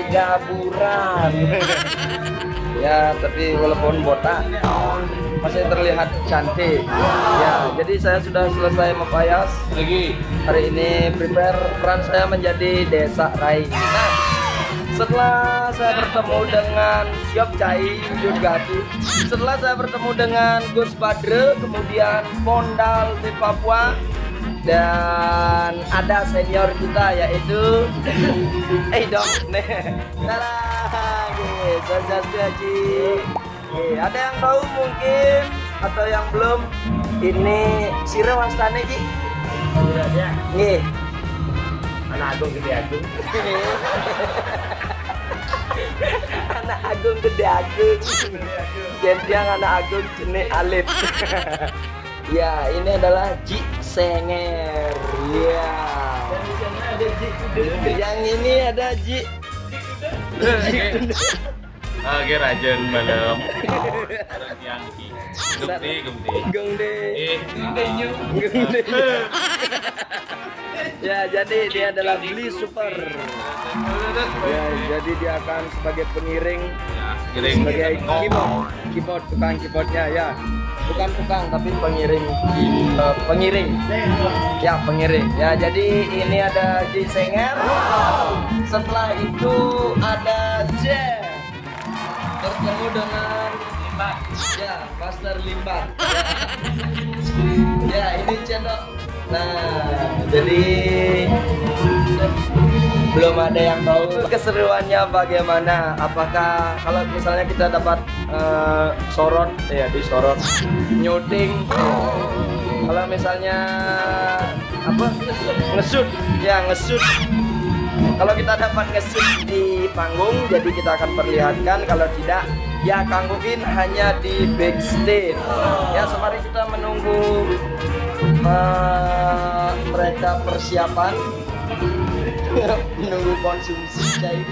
gaburan. Ya, tapi walaupun botak masih terlihat cantik. Ya, jadi saya sudah selesai mempayas. Hari ini prepare peran saya menjadi desa Rai. Nah, setelah saya bertemu dengan Siap Cai Yudgati, setelah saya bertemu dengan Gus Badre, kemudian Pondal di Papua, dan ada senior kita yaitu dong nih. Ada yang tahu mungkin atau yang belum, ini Sire Wastane Ji. Nih. Anak Agung Gede Agung. Anak Agung Gede Agung. Jenjang anak Agung jenis Alif. Ya, ini adalah Ji Senger. Ya. Yang ini ada Ji. Oke, Rajen malam. Yang Gumde. Ya, jadi dia adalah beli super. Ya, jadi dia akan sebagai pengiring, sebagai keyboard, tukang keyboardnya ya. Bukan tukang tapi pengiring. Ya, pengiring. Ya, jadi ini ada J Senger. Setelah itu ada J. Bertemu dengan Limbat. Ya, Master Limbat. Ya, ini channel. Nah, jadi belum ada yang tahu keseruannya bagaimana. Apakah kalau misalnya kita dapat sorot, ya disorot, nyuting. Kalau misalnya apa, ngesut, ya ngesut. Kalau kita dapat ngesut di panggung, jadi kita akan perlihatkan. Kalau tidak, ya kanggungin hanya di backstage. Ya, sembari kita menunggu mereka persiapan, menunggu konsumsi cair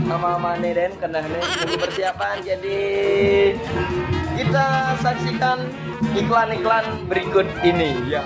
sama maneden karena menunggu persiapan. Jadi kita saksikan iklan-iklan berikut ini ya.